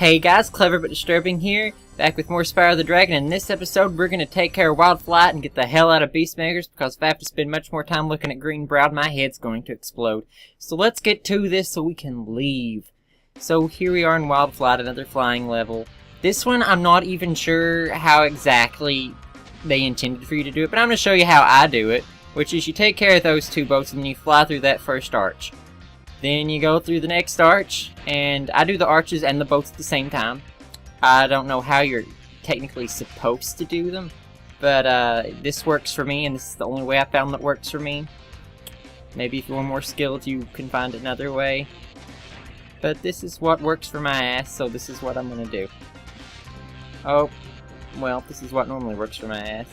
Hey guys, Clever but Disturbing here, back with more Spyro the Dragon. In this episode, we're gonna take care of Wild Flight and get the hell out of Beastmakers, because if I have to spend much more time looking at green brown, my head's going to explode. So let's get to this so we can leave. So here we are in Wild Flight, another flying level. This one, I'm not even sure how exactly they intended for you to do it, but I'm gonna show you how I do it, which is you take care of those two boats and then you fly through that first arch. Then you go through the next arch, and I do the arches and the boats at the same time. I don't know how you're technically supposed to do them, but this works for me, and this is the only way I found that works for me. Maybe if you want more skilled, you can find another way. But this is what works for my ass, so this is what I'm gonna do. Oh, well, this is what normally works for my ass.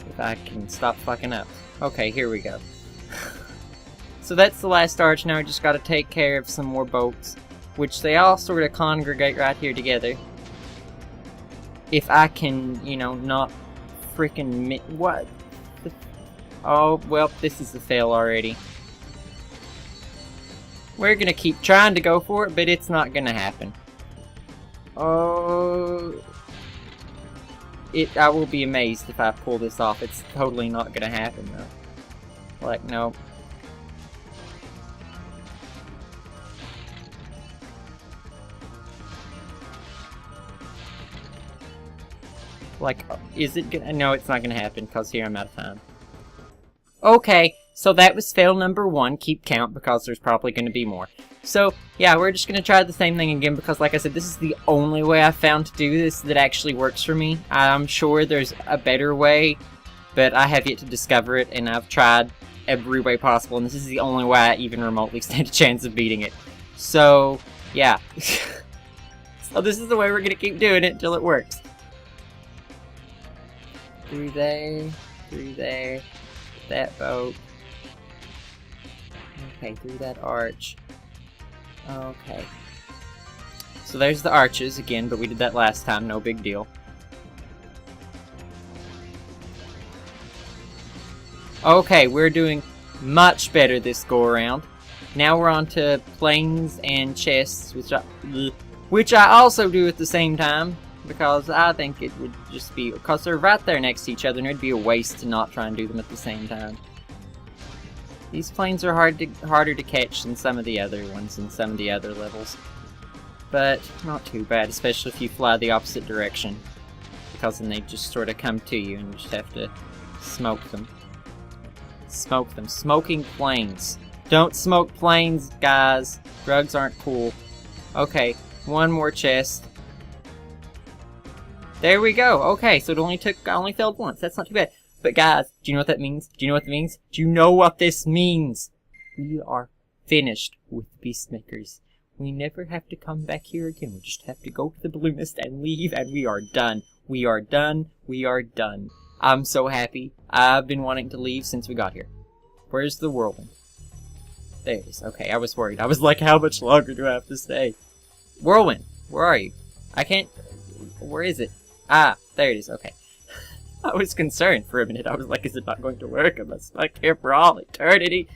If I can stop fucking up. Okay, here we go. So that's the last arch. Now we just gotta take care of some more boats, which they all sort of congregate right here together. If I can, you know, not freaking what? Oh, well, this is a fail already. We're gonna keep trying to go for it, but it's not gonna happen. Oh, I will be amazed if I pull this off. It's totally not gonna happen though. Like, no. Like, is it gonna... No, it's not gonna happen, because here I'm out of time. Okay, so that was fail number 1. Keep count, because there's probably gonna be more. So, yeah, we're just gonna try the same thing again, because like I said, this is the only way I found to do this that actually works for me. I'm sure there's a better way, but I have yet to discover it, and I've tried every way possible, and this is the only way I even remotely stand a chance of beating it. So, yeah. So this is the way we're gonna keep doing it until it works. Through there, that boat. Okay, through that arch. Okay. So there's the arches again, but we did that last time, no big deal. Okay, we're doing much better this go around. Now we're on to planes and chests, which I also do at the same time. Because I think it would just be... Because they're right there next to each other, and it'd be a waste to not try and do them at the same time. These planes are harder to catch than some of the other ones in some of the other levels. But not too bad, especially if you fly the opposite direction. Because then they just sort of come to you, and you just have to smoke them. Smoke them. Smoking planes. Don't smoke planes, guys. Drugs aren't cool. Okay, one more chest. There we go. Okay, so I only failed once. That's not too bad. But guys, do you know what that means? Do you know what that means? Do you know what this means? We are finished with Beastmakers. We never have to come back here again. We just have to go to the balloonist and leave, and we are done. We are done. We are done. I'm so happy. I've been wanting to leave since we got here. Where's the whirlwind? There it is. Okay, I was worried. I was like, how much longer do I have to stay? Whirlwind, where are you? I can't... Where is it? Ah, there it is, okay. I was concerned for a minute. I was like, is it not going to work? I must stuck here for all eternity.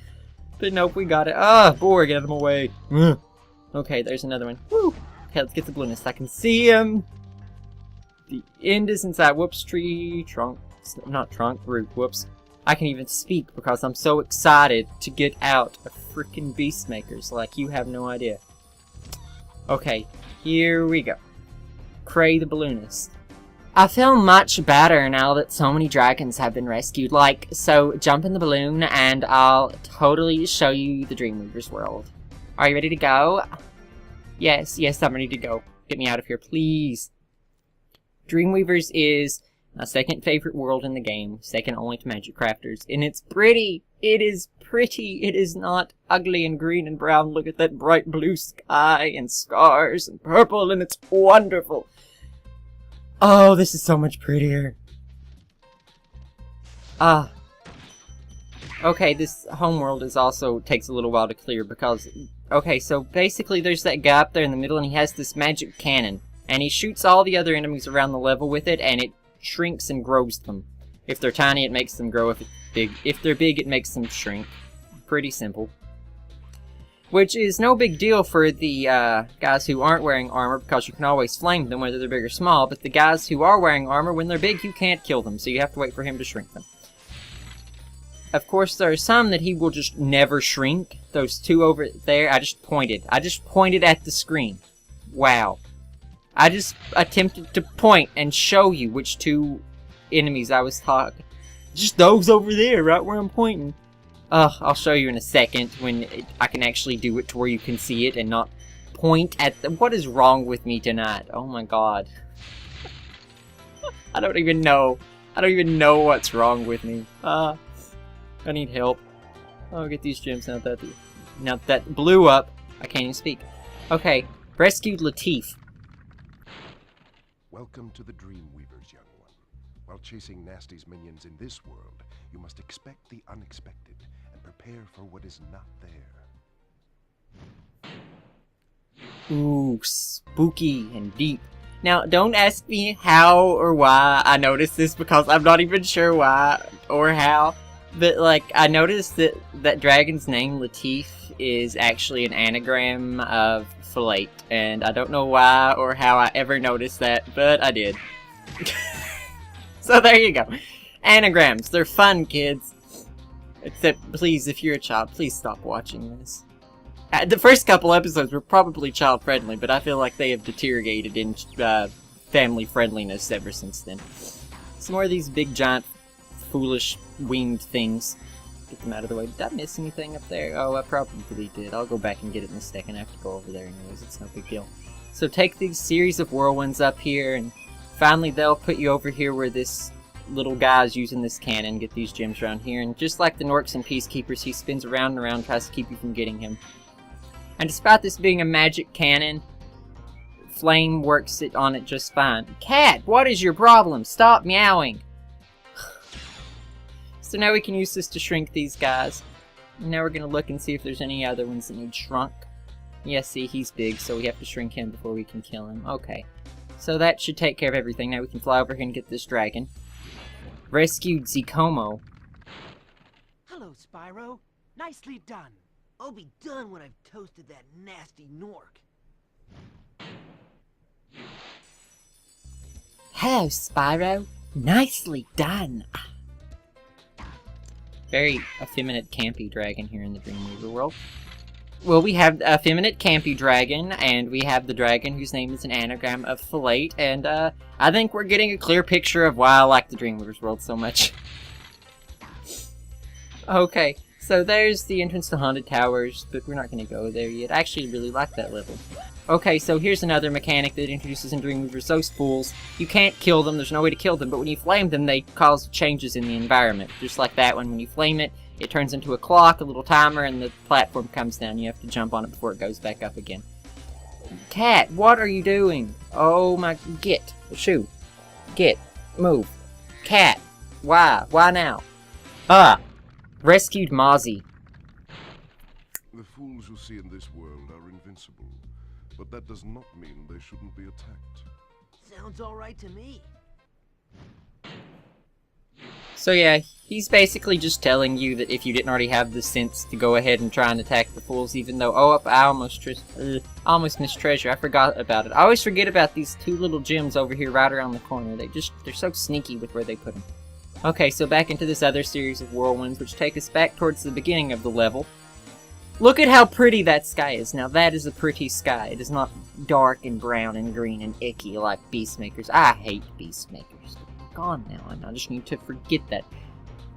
But nope, we got it. Ah, boar, get him away. Okay, there's another one. Woo! Okay, let's get the balloonist. I can see him. The end is inside. Whoops, tree, trunk. Not trunk, root, whoops. I can even speak because I'm so excited to get out of freaking Beastmakers. Like, you have no idea. Okay, here we go. Cray the balloonist. I feel much better now that so many dragons have been rescued. Like, so jump in the balloon and I'll totally show you the Dreamweaver's world. Are you ready to go? Yes, I'm ready to go. Get me out of here, please. Dreamweaver's is my second favorite world in the game, second only to Magic Crafters. And it's pretty. It is pretty. It is not ugly and green and brown. Look at that bright blue sky and stars and purple, and it's wonderful. Oh, this is so much prettier. Okay, this homeworld is also takes a little while to clear because... Okay, so basically there's that guy up there in the middle and he has this magic cannon. And he shoots all the other enemies around the level with it and it shrinks and grows them. If they're tiny, it makes them grow. If they're big, it makes them shrink. Pretty simple. Which is no big deal for the guys who aren't wearing armor, because you can always flame them whether they're big or small, but the guys who are wearing armor, when they're big, you can't kill them, so you have to wait for him to shrink them. Of course, there are some that he will just never shrink. Those two over there, I just pointed at the screen. Wow. I just attempted to point and show you which two enemies I was talking. Just those over there, right where I'm pointing. I'll show you in a second when I can actually do it to where you can see it and not point at them. What is wrong with me tonight? Oh my god. I don't even know. I don't even know what's wrong with me. I need help. I'll get these gems now that blew up. I can't even speak. Okay, rescued LATEEF. Welcome to the Dreamweavers, young one. While chasing Nasty's minions in this world, you must expect the unexpected and prepare for what is not there. Ooh, spooky and deep. Now, don't ask me how or why I noticed this, because I'm not even sure why or how. But, like, I noticed that that dragon's name, LATEEF, is actually an anagram of fillet. And I don't know why or how I ever noticed that, but I did. So there you go. Anagrams. They're fun, kids. Except, please, if you're a child, please stop watching this. The first couple episodes were probably child-friendly, but I feel like they have deteriorated in family friendliness ever since then. Some more of these big, giant, foolish, winged things. Get them out of the way. Did I miss anything up there? Oh, I probably did. I'll go back and get it in a second. I have to go over there anyways. It's no big deal. So take these series of whirlwinds up here, and finally they'll put you over here where this little guy's using this cannon. Get these gems around here, and just like the Norks and Peacekeepers, he spins around and around, tries to keep you from getting him. And despite this being a magic cannon, flame works on it just fine. Cat, what is your problem? Stop meowing! So now we can use this to shrink these guys. And now we're going to look and see if there's any other ones that need shrunk. Yeah, see, he's big, so we have to shrink him before we can kill him. Okay. So that should take care of everything. Now we can fly over here and get this dragon. Rescued Zikomo. Hello, Spyro. Nicely done. I'll be done when I've toasted that nasty Nork. Hello, Spyro. Nicely done. Very effeminate, campy dragon here in the Dreamweaver world. Well, we have a effeminate, campy dragon, and we have the dragon whose name is an anagram of fillet, and I think we're getting a clear picture of why I like the Dreamweaver's world so much. Okay, so there's the entrance to Haunted Towers, but we're not going to go there yet. I actually really like that level. Okay, so here's another mechanic that introduces in Dreamweavers those fools. You can't kill them, there's no way to kill them, but when you flame them, they cause changes in the environment. Just like that one, when you flame it, it turns into a clock, a little timer, and the platform comes down. You have to jump on it before it goes back up again. Cat, what are you doing? Oh my... Get. Shoo. Get. Move. Cat. Why? Why now? Rescued MAZI. The fools you see in this world are invincible, but that does not mean they shouldn't be attacked. Sounds alright to me. So yeah, he's basically just telling you that if you didn't already have the sense to go ahead and try and attack the fools, even though, I almost missed treasure. I forgot about it. I always forget about these two little gems over here right around the corner. They're so sneaky with where they put them. Okay, so back into this other series of whirlwinds, which take us back towards the beginning of the level. Look at how pretty that sky is. Now that is a pretty sky. It is not dark and brown and green and icky like Beastmakers. I hate Beastmakers. Gone now, and I just need to forget that.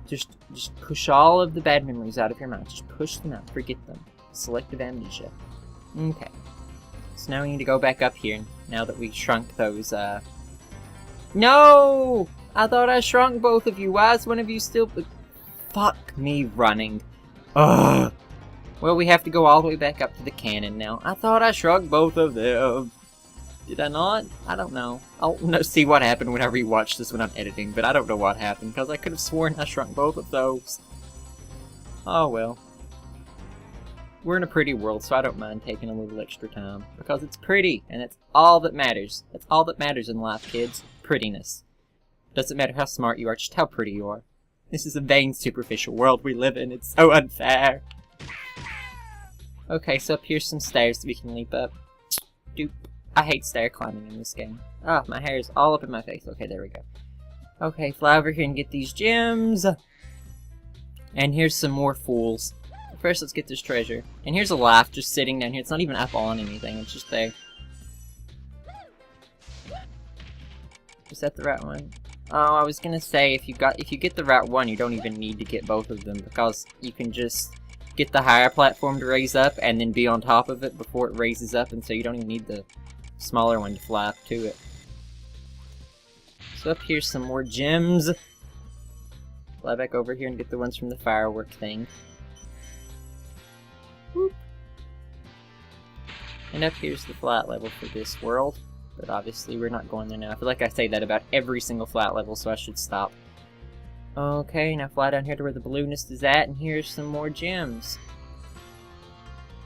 Just push all of the bad memories out of your mind. Just push them out. Forget them. Selective amnesia. Okay. So now we need to go back up here, now that we shrunk those, No! I thought I shrunk both of you. Why is one of you still... Fuck me running. Ugh. Well, we have to go all the way back up to the cannon now. I thought I shrunk both of them. Did I not? I don't know. I'll see what happened when I rewatch this when I'm editing, but I don't know what happened, because I could have sworn I shrunk both of those. Oh well. We're in a pretty world, so I don't mind taking a little extra time, because it's pretty, and that's all that matters. That's all that matters in life, kids. Prettiness. Doesn't matter how smart you are, just how pretty you are. This is a vain, superficial world we live in. It's so unfair. Okay, so up here's some stairs that we can leap up. Doop. I hate stair climbing in this game. Ah, my hair is all up in my face. Okay, there we go. Okay, fly over here and get these gems. And here's some more fools. First, let's get this treasure. And here's a life just sitting down here. It's not even up on anything. It's just there. Is that the right one? Oh, I was gonna say if you get the right one, you don't even need to get both of them because you can just get the higher platform to raise up and then be on top of it before it raises up, and so you don't even need the smaller one to fly up to it. So up here's some more gems. Fly back over here and get the ones from the firework thing. Whoop. And up here's the flat level for this world. But obviously we're not going there now. I feel like I say that about every single flat level, so I should stop. Okay, now fly down here to where the balloonist is at, and here's some more gems.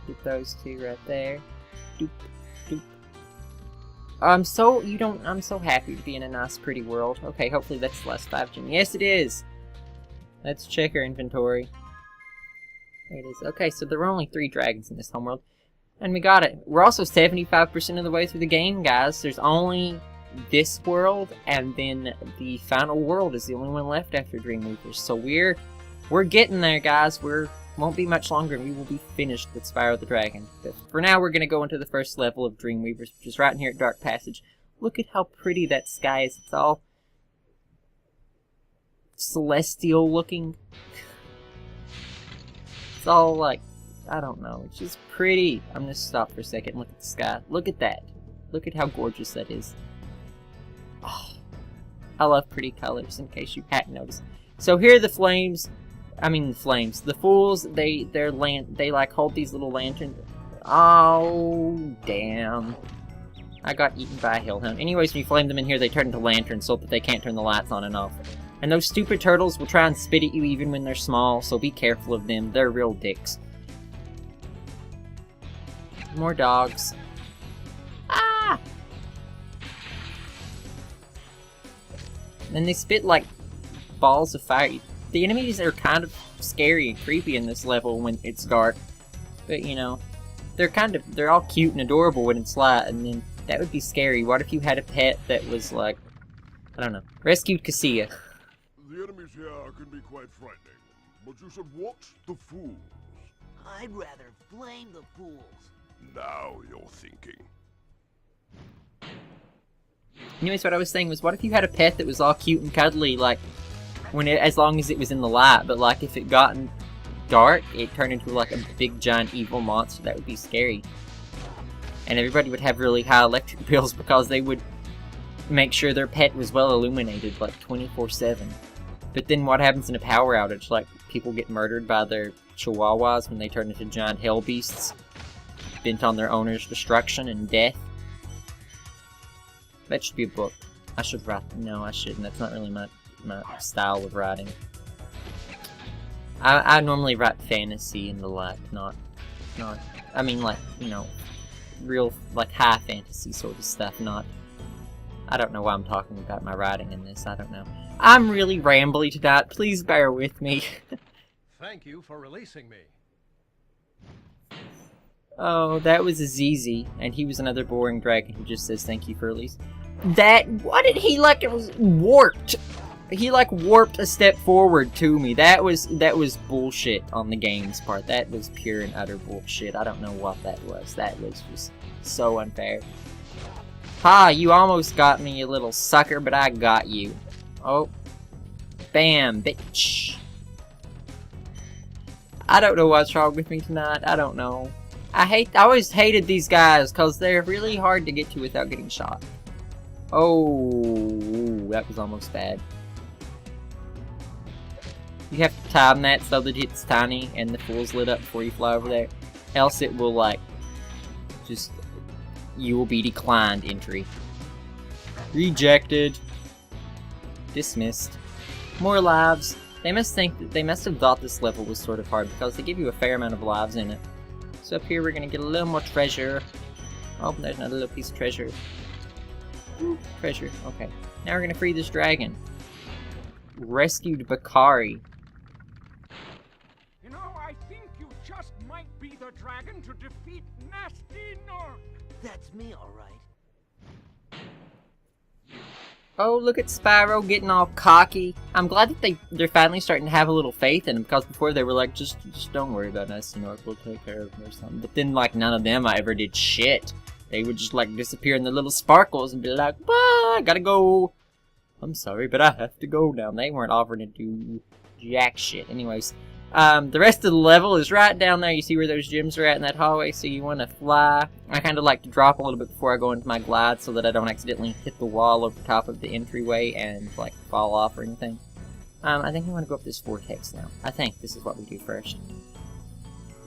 Get those two right there. Doop, doop. I'm so happy to be in a nice, pretty world. Okay, hopefully that's the last 5 gems. Yes, it is! Let's check our inventory. There it is. Okay, so there were only 3 dragons in this homeworld. And we got it. We're also 75% of the way through the game, guys. There's only this world, and then the final world is the only one left after Dreamweavers. So we're getting there, guys. Won't be much longer, and we will be finished with Spyro the Dragon. But for now, we're gonna go into the first level of Dreamweavers, which is right in here at Dark Passage. Look at how pretty that sky is. It's all celestial looking. It's all like, I don't know, it's just pretty. I'm gonna stop for a second and look at the sky. Look at that. Look at how gorgeous that is. Oh, I love pretty colors, in case you hadn't noticed. So here are the flames. I mean the flames. The fools, they like hold these little lanterns. Oh, damn. I got eaten by a hellhound. Anyways, when you flame them in here, they turn into lanterns so that they can't turn the lights on and off. And those stupid turtles will try and spit at you even when they're small, so be careful of them. They're real dicks. More dogs. Ah! And they spit like balls of fire. The enemies are kind of scary and creepy in this level when it's dark. But you know, they're all cute and adorable when it's light, and then that would be scary. What if you had a pet that was like, I don't know, rescued Cassia? The enemies here can be quite frightening, but you should watch the fools. I'd rather flame the fools. Now you're thinking. Anyways, what I was saying was, what if you had a pet that was all cute and cuddly, like, as long as it was in the light, but like if it got dark, it turned into like a big giant evil monster? That would be scary. And everybody would have really high electric bills because they would make sure their pet was well illuminated, like 24/7. But then what happens in a power outage? Like, people get murdered by their chihuahuas when they turn into giant hell beasts, bent on their owner's destruction and death. That should be a book. I should write. No, I shouldn't. That's not really my style of writing. I normally write fantasy and the like, not. I mean, like, you know, real, like, high fantasy sort of stuff, not. I don't know why I'm talking about my writing in this. I don't know. I'm really rambly tonight. Please bear with me. Thank you for releasing me. Oh, that was AZIZI, and he was another boring dragon who just says thank you for release. What did he, like, it was warped. He, like, warped a step forward to me. That was bullshit on the game's part. That was pure and utter bullshit. I don't know what that was. That was just so unfair. Ha, you almost got me, you little sucker, but I got you. Oh. Bam, bitch. I don't know what's wrong with me tonight. I don't know. I always hated these guys because they're really hard to get to without getting shot. Oh, that was almost bad. You have to time that so that it's tiny and the fool's lit up before you fly over there. Else it will, like, just, you will be declined entry. Rejected. Dismissed. More lives. They must have thought this level was sort of hard because they give you a fair amount of lives in it. So up here we're gonna get a little more treasure. Oh, there's another little piece of treasure. Ooh, treasure. Okay. Now we're gonna free this dragon. Rescued Bakari. You know, I think you just might be the dragon to defeat Nasty Nork. That's me, all right. Oh, look at Spyro getting all cocky. I'm glad that they're finally starting to have a little faith in him, because before they were like, just don't worry about us, you know, we'll take care of him or something. But then, like, none of them ever did shit. They would just, like, disappear in the little sparkles and be like, I gotta go. I'm sorry, but I have to go now. They weren't offering to do jack shit. Anyways, the rest of the level is right down there. You see where those gyms are at in that hallway, so you want to fly. I kind of like to drop a little bit before I go into my glide so that I don't accidentally hit the wall over top of the entryway and, like, fall off or anything. I think I want to go up this vortex now. I think this is what we do first.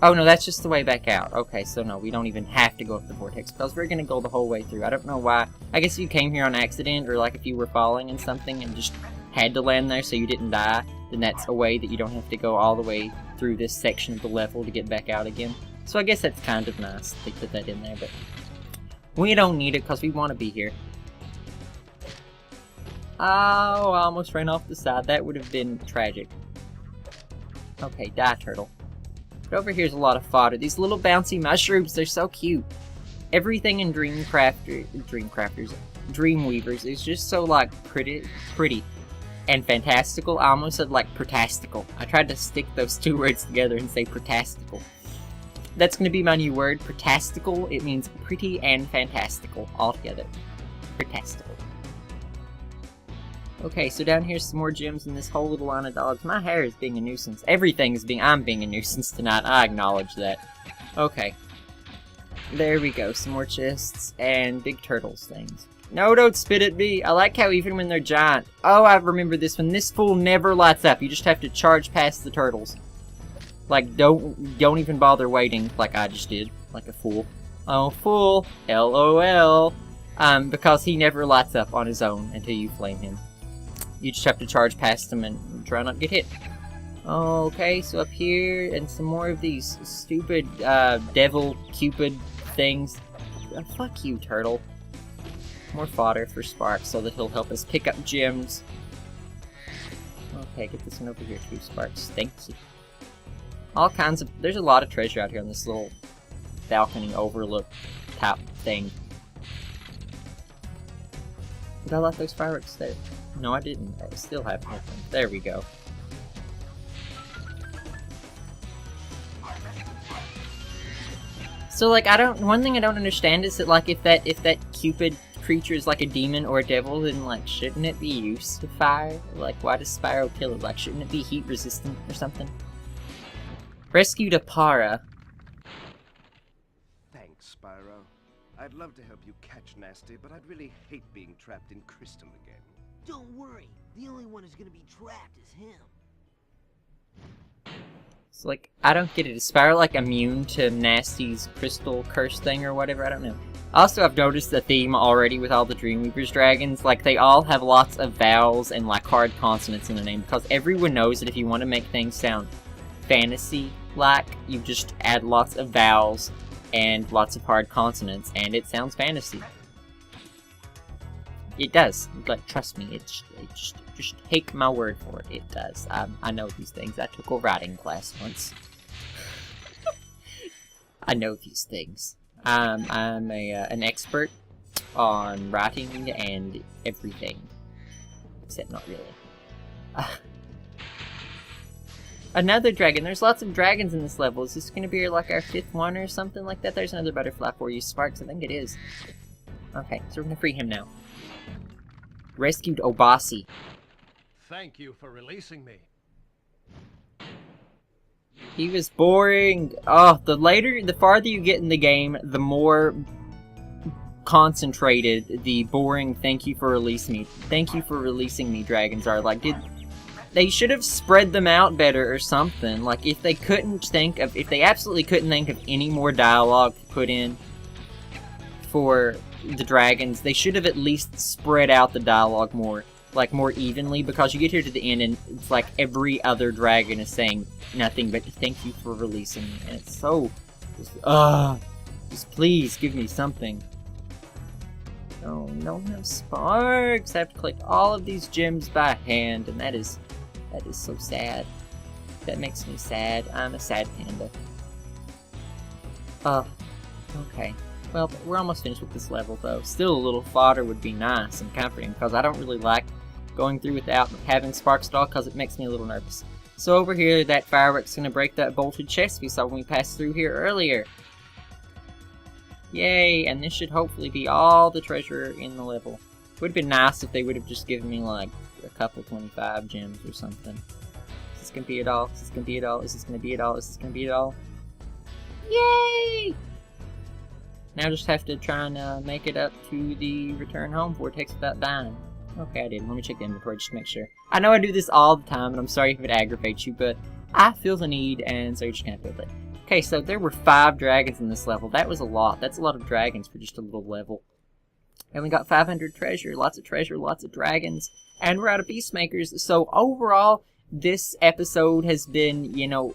Oh, no, that's just the way back out. Okay, so no, we don't even have to go up the vortex, because we're going to go the whole way through. I don't know why. I guess if you came here on accident, or, like, if you were falling in something and just had to land there so you didn't die, then that's a way that you don't have to go all the way through this section of the level to get back out again. So I guess that's kind of nice. They put that in there, but we don't need it because we want to be here. Oh, I almost ran off the side. That would have been tragic. Okay, die, turtle. But over here's a lot of fodder. These little bouncy mushrooms, they're so cute. Everything in Dreamweavers is just so, like, pretty and fantastical. I almost said, like, pretastical. I tried to stick those two words together and say pretastical. That's going to be my new word, pretastical. It means pretty and fantastical all together. Pretastical. Okay, so down here's some more gyms in this whole little line of dogs. My hair is being a nuisance. Everything is I'm being a nuisance tonight. I acknowledge that. Okay. There we go. Some more chests and big turtles things. No, don't spit at me. I like how even when they're giant. Oh, I remember this one. This fool never lights up. You just have to charge past the turtles. Like, don't even bother waiting like I just did. Like a fool. Oh, fool. LOL. Because he never lights up on his own until you flame him. You just have to charge past him and try not to get hit. Okay, so up here, and some more of these stupid, devil, cupid things. Fuck you, turtle. More fodder for Sparks so that he'll help us pick up gems. Okay, get this one over here too, Sparks. Thank you. All kinds of... There's a lot of treasure out here on this little balcony overlook top thing. Did I let those fireworks there? No, I didn't. I still have them. There we go. So, like, one thing I don't understand is that, like, if that cupid creature is like a demon or a devil, then, like, shouldn't it be used to fire? Like, why does Spyro kill it? Like, shouldn't it be heat resistant or something? Rescued a para. Thanks, Spyro. I'd love to help you catch Nasty, but I'd really hate being trapped in Crystal again. Don't worry. The only one who's gonna be trapped is him. So, like, I don't get it. Is Spyro, like, immune to Nasty's crystal curse thing or whatever? I don't know. Also, I've noticed the theme already with all the Dreamweavers dragons. Like, they all have lots of vowels and, like, hard consonants in their name. Because everyone knows that if you want to make things sound fantasy-like, you just add lots of vowels and lots of hard consonants, and it sounds fantasy. It does. Like, trust me, it's just take my word for it. It does. I know these things. I took a writing class once. I know these things. I'm an expert on writing and everything. Except not really. Another dragon. There's lots of dragons in this level. Is this going to be like our 5th one or something like that? There's another butterfly for you, Sparks. I think it is. Okay, so we're going to free him now. Rescued Obasi. Thank you for releasing me. He was boring. Oh, the farther you get in the game, the more concentrated the boring thank you for releasing me dragons are. Like, they should have spread them out better or something. Like, if they absolutely couldn't think of any more dialogue to put in for the dragons, they should have at least spread out the dialogue more evenly, because you get here to the end and it's like every other dragon is saying nothing but thank you for releasing me, and it's so just please give me something. Oh, no Sparks. I have to collect all of these gems by hand, and that is so sad. That makes me sad. I'm a sad panda. Okay. Well, we're almost finished with this level, though. Still, a little fodder would be nice and comforting, because I don't really like going through without having sparks at all, because it makes me a little nervous. So over here, that firework's going to break that bolted chest we saw when we passed through here earlier. Yay, and this should hopefully be all the treasure in the level. It would have been nice if they would have just given me, like, a couple 25 gems or something. Is this going to be it all? Is this going to be it all? Is this going to be it all? Is this going to be it all? Yay! Now just have to try and make it up to the return home vortex without dying. Okay, I did. Let me check the inventory just to make sure. I know I do this all the time, and I'm sorry if it aggravates you, but I feel the need, and so you're just gonna have to deal with it. Okay, so there were 5 dragons in this level. That was a lot. That's a lot of dragons for just a little level. And we got 500 treasure, lots of dragons, and we're out of Beastmakers. So overall, this episode has been, you know,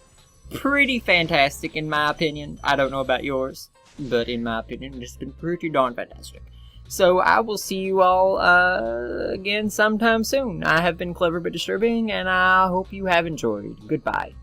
pretty fantastic in my opinion. I don't know about yours, but in my opinion, it's been pretty darn fantastic. So I will see you all again sometime soon. I have been clever but disturbing, and I hope you have enjoyed. Goodbye.